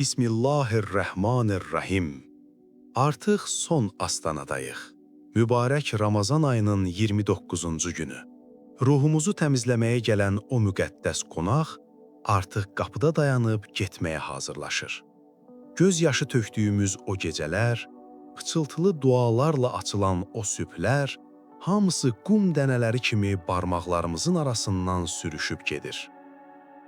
Bismillahirrahmanirrahim. Artıq son astanadayıq. Mübarək Ramazan ayının 29-cu günü. Ruhumuzu təmizləməyə gələn o müqəddəs qonaq artıq qapıda dayanıb getməyə hazırlaşır. Göz yaşı tökdüyümüz o gecələr, pıçıltılı dualarla açılan o sübhlər, hamısı qum dənələri kimi barmaqlarımızın arasından sürüşüb gedir.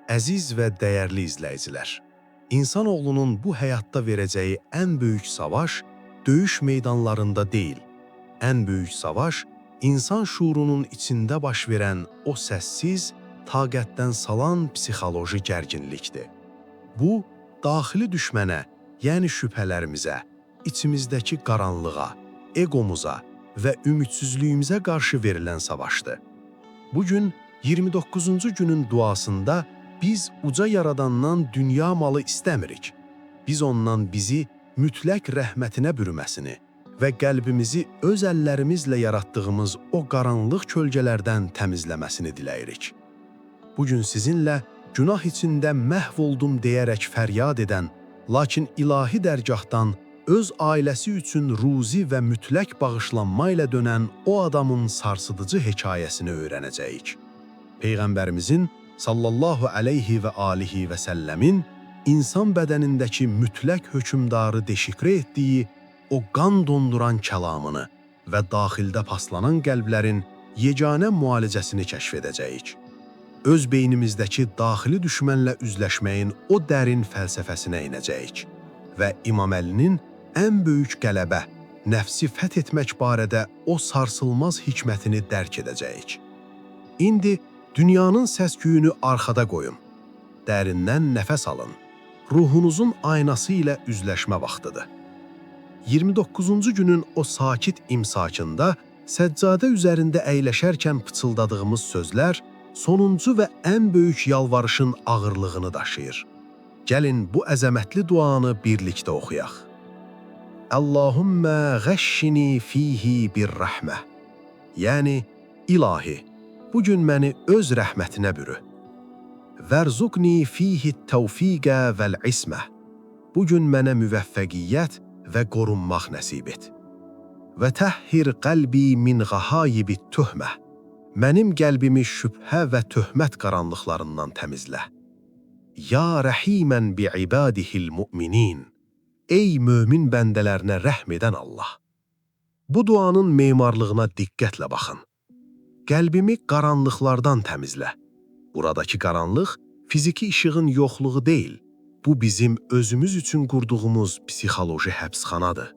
Əziz və dəyərli izləyicilər, İnsanoğlunun bu həyatda verəcəyi ən böyük savaş döyüş meydanlarında deyil. Ən böyük savaş insan şuurunun içində baş verən o səssiz, taqətdən salan psixoloji gərginlikdir. Bu, daxili düşmənə, yəni şübhələrimizə, içimizdəki qaranlığa, egomuza və ümidsizliyimizə qarşı verilən savaşdır. Bugün 29-cu günün duasında biz uca yaradandan dünya malı istəmirik. Biz ondan bizi mütləq rəhmətinə bürüməsini və qəlbimizi öz əllərimizlə yaratdığımız o qaranlıq kölgələrdən təmizləməsini diləyirik. Bugün sizinlə günah içində məhv oldum deyərək fəryad edən, lakin ilahi dərgahdan öz ailəsi üçün ruzi və mütləq bağışlanma ilə dönən o adamın sarsıdıcı hekayəsini öyrənəcəyik. Peyğəmbərimizin sallallahu aleyhi və alihi və səlləmin insan bədənindəki mütləq hökümdarı deşifrə etdiyi o qan donduran kəlamını və daxildə paslanan qəlblərin yeganə müalicəsini kəşf edəcəyik. Öz beynimizdəki daxili düşmənlə üzləşməyin o dərin fəlsəfəsinə inəcəyik və İmam Əlinin ən böyük qələbə, nəfsi fəth etmək barədə o sarsılmaz hikmətini dərk edəcəyik. İndi dünyanın səs-küyünü arxada qoyun, dərindən nəfəs alın, ruhunuzun aynası ilə üzləşmə vaxtıdır. 29-cu günün o sakit imsakında səccadə üzərində əyləşərkən pıçıldadığımız sözlər sonuncu və ən böyük yalvarışın ağırlığını daşıyır. Gəlin bu əzəmətli duanı birlikdə oxuyaq. Allahümmə qəşşini fihi bir rəhmə. Yəni, ilahi, bugün məni öz rəhmətinə bürü. Vərzuqni fihi təvfiqə vəl-ismə. Bugün mənə müvəffəqiyyət və qorunmaq nəsib et. Və təhhir qəlbi min qəhayibi tühmə. Mənim qəlbimi şübhə və töhmət qaranlıqlarından təmizlə. Ya rəhimən bi'ibadihil müminin. Ey mömin bəndələrinə rəhm edən Allah. Bu duanın memarlığına diqqətlə baxın. Qəlbimi qaranlıqlardan təmizlə. Buradakı qaranlıq fiziki işığın yoxluğu deyil. Bu bizim özümüz üçün qurduğumuz psixoloji həbsxanadır.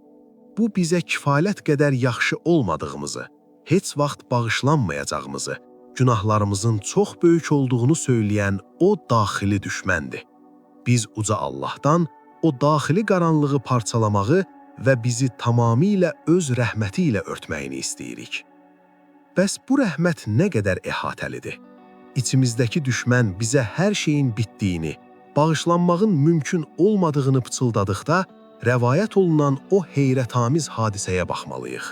Bu bizə kifayət qədər yaxşı olmadığımızı, heç vaxt bağışlanmayacağımızı, günahlarımızın çox böyük olduğunu söyləyən o daxili düşməndir. Biz uca Allahdan o daxili qaranlığı parçalamağı və bizi tamamilə öz rəhməti ilə örtməyini istəyirik. Bəs bu rəhmət nə qədər əhatəlidir? İçimizdəki düşmən bizə hər şeyin bitdiyini, bağışlanmağın mümkün olmadığını pıçıldadıqda, rəvayət olunan o heyrətamiz hadisəyə baxmalıyıq.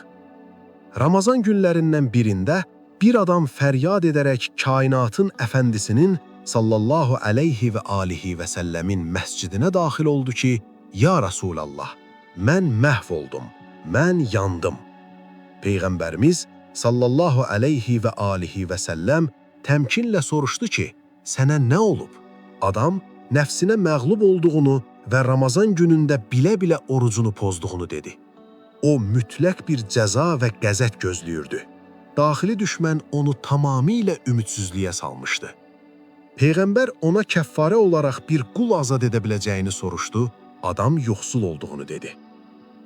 Ramazan günlərindən birində bir adam fəryad edərək kainatın əfəndisinin sallallahu aleyhi və alihi və səlləmin məscidinə daxil oldu ki, Ya Rasulallah, mən məhv oldum, mən yandım. Peyğəmbərimiz sallallahu aleyhi və alihi və səlləm təmkinlə soruşdu ki, sənə nə olub? Adam nəfsinə məğlub olduğunu və Ramazan günündə bilə-bilə orucunu pozduğunu dedi. O mütləq bir cəza və qəzət gözləyirdi. Daxili düşmən onu tamamilə ümidsizliyə salmışdı. Peyğəmbər ona kəffarə olaraq bir qul azad edə biləcəyini soruşdu, adam yoxsul olduğunu dedi.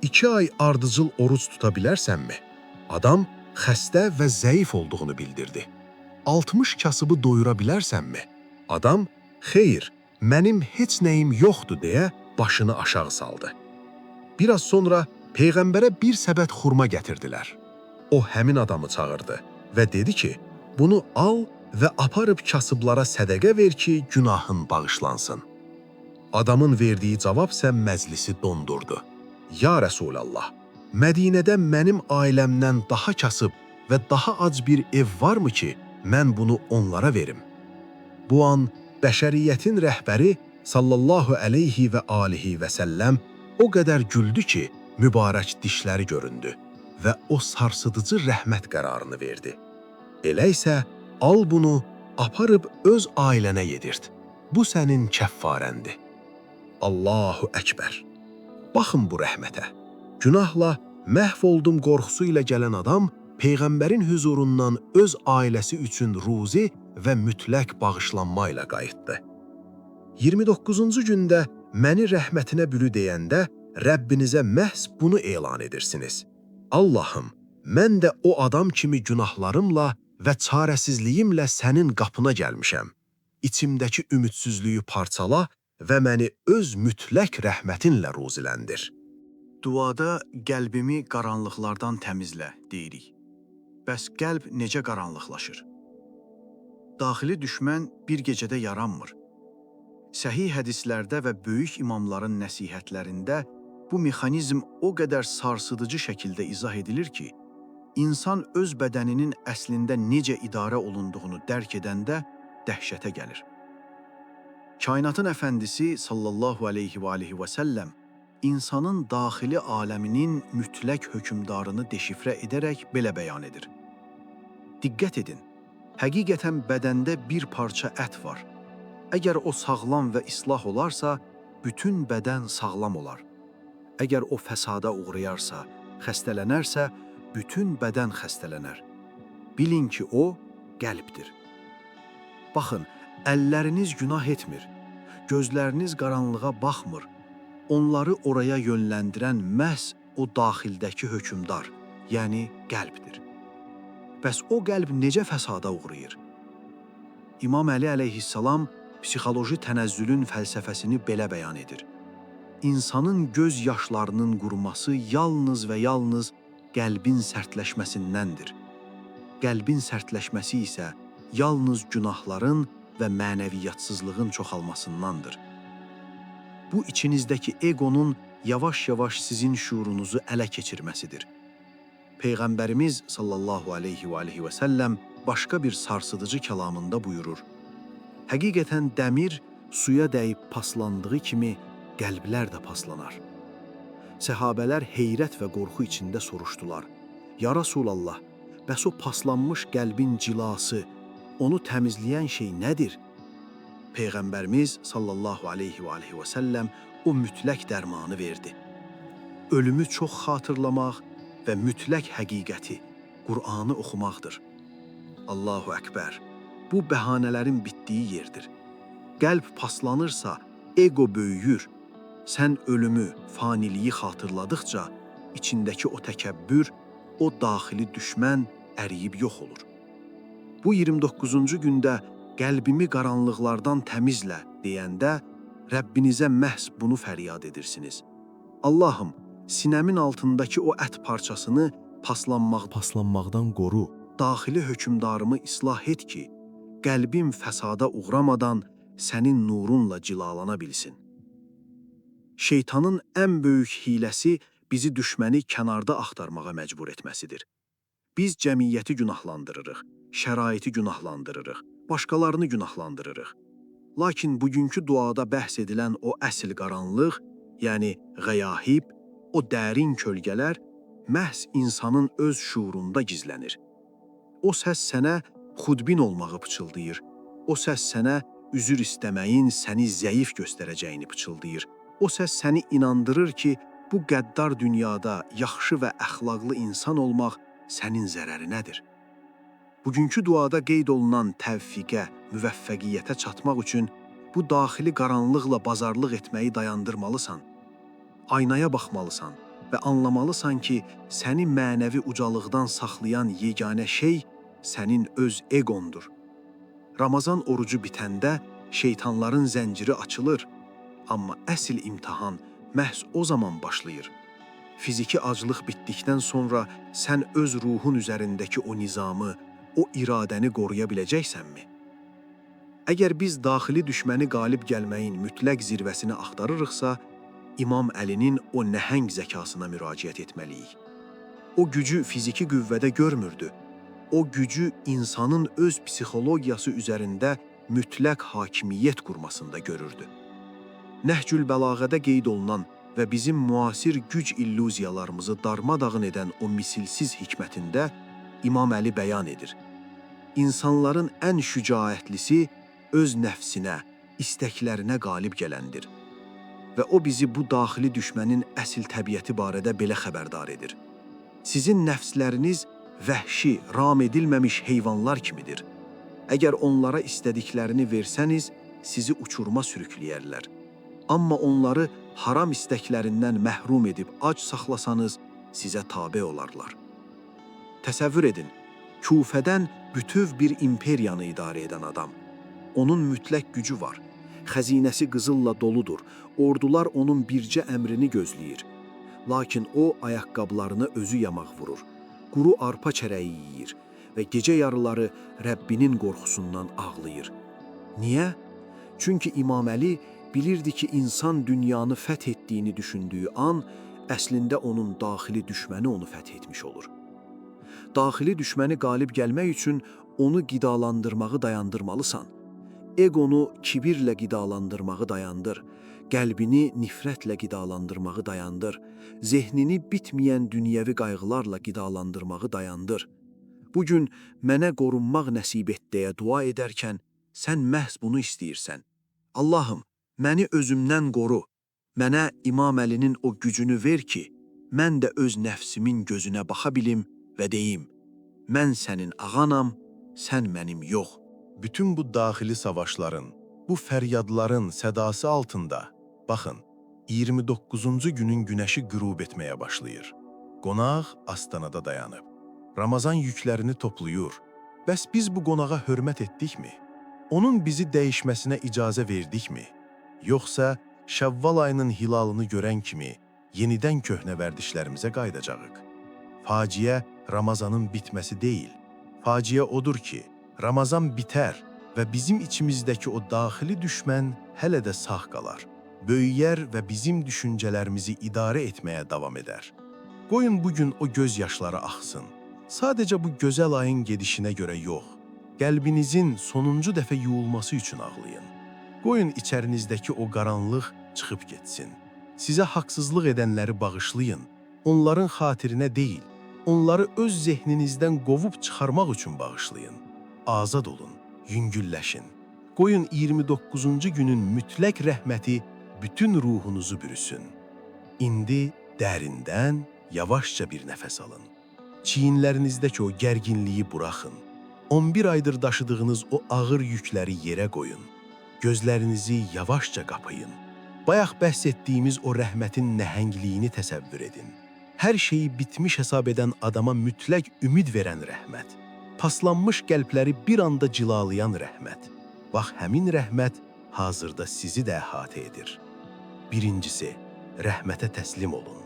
2 ay ardıcıl oruc tuta bilərsənmi? Adam xəstə və zəif olduğunu bildirdi. 60 kasıbı doyura bilərsənmi? Adam, xeyr, mənim heç nəyim yoxdur deyə başını aşağı saldı. Biraz sonra Peyğəmbərə bir səbət xurma gətirdilər. O həmin adamı çağırdı və dedi ki, bunu al və aparıb kasıblara sədəqə ver ki, günahın bağışlansın. Adamın verdiyi cavab isə məclisi dondurdu. Ya Rəsulallah, Mədinədə mənim ailəmdən daha kasıb və daha ac bir ev varmı ki, mən bunu onlara verim? Bu an bəşəriyyətin rəhbəri sallallahu aleyhi və alihi və səlləm o qədər güldü ki, mübarək dişləri göründü və o sarsıdıcı rəhmət qərarını verdi. Elə isə al bunu, aparıb öz ailənə yedirt. Bu sənin kəffarəndir. Allahu Əkbər. Baxın bu rəhmətə. Günahla məhv oldum qorxusu ilə gələn adam Peyğəmbərin hüzurundan öz ailəsi üçün ruzi və mütləq bağışlanma ilə qayıtdı. 29-cu gündə məni rəhmətinə bürü deyəndə Rəbbinizə məhz bunu elan edirsiniz. Allahım, mən də o adam kimi günahlarımla və çarəsizliyimlə sənin qapına gəlmişəm. İçimdəki ümidsizliyi parçala və məni öz mütləq rəhmətinlə ruziləndir. Duada qəlbimi qaranlıqlardan təmizlə, deyirik. Bəs qəlb necə qaranlıqlaşır? Daxili düşmən bir gecədə yaranmır. Səhih hədislərdə və böyük imamların nəsihətlərində bu mexanizm o qədər sarsıdıcı şəkildə izah edilir ki, insan öz bədəninin əslində necə idarə olunduğunu dərk edəndə dəhşətə gəlir. Kainatın əfəndisi sallallahu aleyhi və alihi və səlləm insanın daxili aləminin mütləq hökmdarını deşifrə edərək belə bəyan edir. Diqqət edin, həqiqətən bədəndə bir parça ət var. Əgər o sağlam və islah olarsa, bütün bədən sağlam olar. Əgər o fəsada uğrayarsa, xəstələnərsə, bütün bədən xəstələnər. Bilin ki, o qəlbdir. Baxın, əlləriniz günah etmir, gözləriniz qaranlığa baxmır. Onları oraya yönləndirən məhz o daxildəki hökmdar, yəni qəlbdir. Bəs o qəlb necə fəsada uğrayır? İmam Əli əleyhissalam psixoloji tənəzzülün fəlsəfəsini belə bəyan edir. İnsanın göz yaşlarının quruması yalnız və yalnız qəlbin sərtləşməsindəndir. Qəlbin sərtləşməsi isə yalnız günahların və mənəviyyatsızlığın çoxalmasındandır. Bu içinizdəki egonun yavaş-yavaş sizin şuurunuzu ələ keçirməsidir. Peyğəmbərimiz sallallahu aleyhi və alihi və səlləm başqa bir sarsıdıcı kəlamında buyurur. Həqiqətən dəmir suya dəyib paslandığı kimi qəlblər də paslanar. Səhabələr heyrət və qorxu içində soruşdular. Ya Rasulallah, bəs o paslanmış qəlbin cilası, onu təmizləyən şey nədir? Peyğəmbərimiz sallallahu aleyhi və alihi və səlləm o mütləq dərmanı verdi. Ölümü çox xatırlamaq və mütləq həqiqəti, Qur'anı oxumaqdır. Allahu Əkbər, bu bəhanələrin bitdiyi yerdir. Qəlb paslanırsa, ego böyüyür. Sən ölümü, faniliyi xatırladıqca, içindəki o təkəbbür, o daxili düşmən əriyib yox olur. Bu 29-cu gündə qəlbimi qaranlıqlardan təmizlə deyəndə, Rəbbinizə məhz bunu fəryad edirsiniz. Allahım, sinəmin altındakı o ət parçasını paslanmaqdan qoru. Daxili hökmdarımı islah et ki, qəlbim fəsada uğramadan sənin nurunla cilalana bilsin. Şeytanın ən böyük hiləsi bizi düşməni kənarda axtarmağa məcbur etməsidir. Biz cəmiyyəti günahlandırırıq, şəraiti günahlandırırıq, başqalarını günahlandırırıq. Lakin bugünkü duada bəhs edilən o əsl qaranlıq, yəni qəyahib, o dərin kölgələr məhz insanın öz şuurunda gizlənir. O səs sənə xudbin olmağı pıçıldayır. O səs sənə üzür istəməyin səni zəif göstərəcəyini pıçıldayır. O səs səni inandırır ki, bu qəddar dünyada yaxşı və əxlaqlı insan olmaq sənin zərərinədir. Bugünkü duada qeyd olunan təvfiqə, müvəffəqiyyətə çatmaq üçün bu daxili qaranlıqla bazarlıq etməyi dayandırmalısan. Aynaya baxmalısan və anlamalısan ki, səni mənəvi ucalıqdan saxlayan yeganə şey sənin öz egondur. Ramazan orucu bitəndə şeytanların zənciri açılır, amma əsl imtahan məhz o zaman başlayır. Fiziki aclıq bitdikdən sonra sən öz ruhun üzərindəki o nizamı, o iradəni qoruya biləcəksənmi? Əgər biz daxili düşməni qalib gəlməyin mütləq zirvəsini axtarırıqsa, İmam Əlinin o nəhəng zəkasına müraciət etməliyik. O gücü fiziki qüvvədə görmürdü. O gücü insanın öz psixologiyası üzərində mütləq hakimiyyət qurmasında görürdü. Nəhcül Bəlağədə qeyd olunan və bizim müasir güc illüziyalarımızı darmadağın edən o misilsiz hikmətində İmam Əli bəyan edir. İnsanların ən şücaətlisi öz nəfsinə, istəklərinə qalib gələndir. Və o bizi bu daxili düşmənin əsl təbiəti barədə belə xəbərdar edir. Sizin nəfsləriniz vəhşi, ram edilməmiş heyvanlar kimidir. Əgər onlara istədiklərini versəniz, sizi uçuruma sürükləyərlər. Amma onları haram istəklərindən məhrum edib ac saxlasanız, sizə tabe olarlar. Təsəvvür edin, Küfədən bütöv bir imperiyanı idarə edən adam. Onun mütləq gücü var. Xəzinəsi qızılla doludur. Ordular onun bircə əmrini gözləyir. Lakin o ayaqqabılarını özü yamaq vurur. Quru arpa çərəyi yeyir və gecə yarıları Rəbbinin qorxusundan ağlayır. Niyə? Çünki İmam Əli bilirdi ki, insan dünyanı fəth etdiyini düşündüyü an, əslində onun daxili düşməni onu fəth etmiş olur. Daxili düşməni qalib gəlmək üçün onu qidalandırmağı dayandırmalısan. Egonu kibirlə qidalandırmağı dayandır. Qəlbini nifrətlə qidalandırmağı dayandır. Zehnini bitməyən dünyəvi qayğılarla qidalandırmağı dayandır. Bugün mənə qorunmaq nəsib et deyə dua edərkən, sən məhz bunu istəyirsən. Allahım, məni özümdən qoru. Mənə İmam Əlinin o gücünü ver ki, mən də öz nəfsimin gözünə baxa bilim və deyim, mən sənin ağanam, sən mənim yox. Bütün bu daxili savaşların, bu fəryadların sədası altında, baxın, 29-cu günün günəşi qürub etməyə başlayır. Qonaq astanada dayanıb. Ramazan yüklərini topluyur. Bəs biz bu qonağa hörmət etdikmi? Onun bizi dəyişməsinə icazə verdikmi? Yoxsa Şəvval ayının hilalını görən kimi yenidən köhnə vərdişlərimizə qayıdacağıq? Faciə Ramazanın bitməsi deyil. Faciə odur ki, Ramazan bitər və bizim içimizdəki o daxili düşmən hələ də sağ qalar. Böyüyər və bizim düşüncələrimizi idarə etməyə davam edər. Qoyun bugün o göz yaşları axsın. Sadəcə bu gözəl ayın gedişinə görə yox, qəlbinizin sonuncu dəfə yuyulması üçün ağlayın. Qoyun içərinizdəki o qaranlıq çıxıb getsin. Sizə haqsızlıq edənləri bağışlayın. Onların xatirinə deyil, onları öz zehninizdən qovub çıxarmaq üçün bağışlayın. Azad olun, yüngülləşin. Qoyun 29-cu günün mütləq rəhməti bütün ruhunuzu bürüsün. İndi dərindən yavaşca bir nəfəs alın. Çiyinlərinizdəki o gərginliyi buraxın. 11 aydır daşıdığınız o ağır yükləri yerə qoyun. Gözlərinizi yavaşca qapayın. Bayaq bəhs etdiyimiz o rəhmətin nəhəngliyini təsəvvür edin. Hər şeyi bitmiş hesab edən adama mütləq ümid verən rəhmət. Paslanmış qəlbləri bir anda cilalayan rəhmət. Bax, həmin rəhmət hazırda sizi də əhatə edir. Birincisi, rəhmətə təslim olun.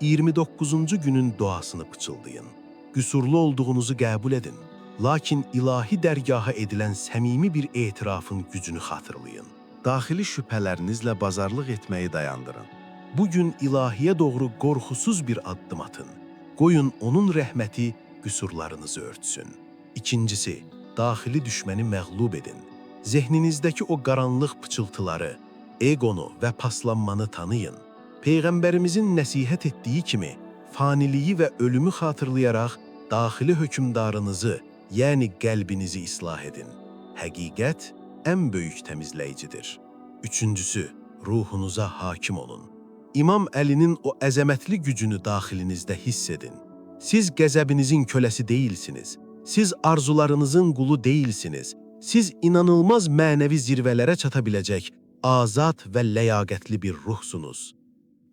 29-cu günün duasını pıçıldayın. Qüsurlu olduğunuzu qəbul edin. Lakin ilahi dərgaha edilən səmimi bir etirafın gücünü xatırlayın. Daxili şübhələrinizlə bazarlıq etməyi dayandırın. Bugün ilahiyə doğru qorxusuz bir addım atın. Qoyun onun rəhməti qüsurlarınızı örtsün. İkincisi, daxili düşməni məğlub edin. Zehninizdəki o qaranlıq pıçıltıları, egonu və paslanmanı tanıyın. Peyğəmbərimizin nəsihət etdiyi kimi, faniliyi və ölümü xatırlayaraq daxili hökmdarınızı, yəni qəlbinizi islah edin. Həqiqət ən böyük təmizləyicidir. Üçüncüsü, ruhunuza hakim olun. İmam Əlinin o əzəmətli gücünü daxilinizdə hiss edin. Siz qəzəbinizin köləsi deyilsiniz. Siz arzularınızın qulu deyilsiniz. Siz inanılmaz mənəvi zirvələrə çata biləcək, azad və ləyaqətli bir ruhsunuz.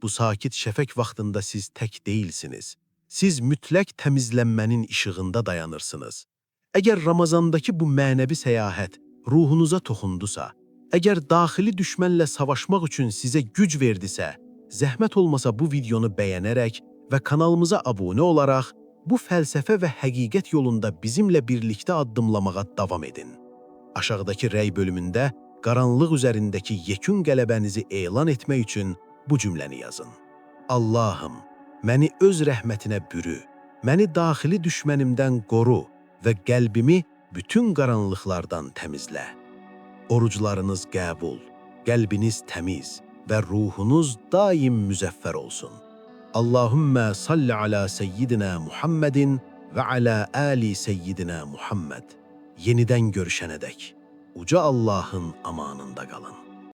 Bu sakit şəfək vaxtında siz tək deyilsiniz. Siz mütləq təmizlənmənin işığında dayanırsınız. Əgər Ramazandakı bu mənəvi səyahət ruhunuza toxundusa, əgər daxili düşmənlə savaşmaq üçün sizə güc verdisə, zəhmət olmasa bu videonu bəyənərək və kanalımıza abunə olaraq bu fəlsəfə və həqiqət yolunda bizimlə birlikdə addımlamağa davam edin. Aşağıdakı rəy bölümündə qaranlıq üzərindəki yekun qələbənizi elan etmək üçün bu cümləni yazın. Allahım, məni öz rəhmətinə bürü, məni daxili düşmənimdən qoru və qəlbimi bütün qaranlıqlardan təmizlə. Oruclarınız qəbul, qəlbiniz təmiz, və ruhunuz daim müzəffər olsun. Allahümmə salli ala seyyidina Muhammedin və ala ali seyyidina Muhammed. Yenidən görüşənədək uca Allahın amanında qalın.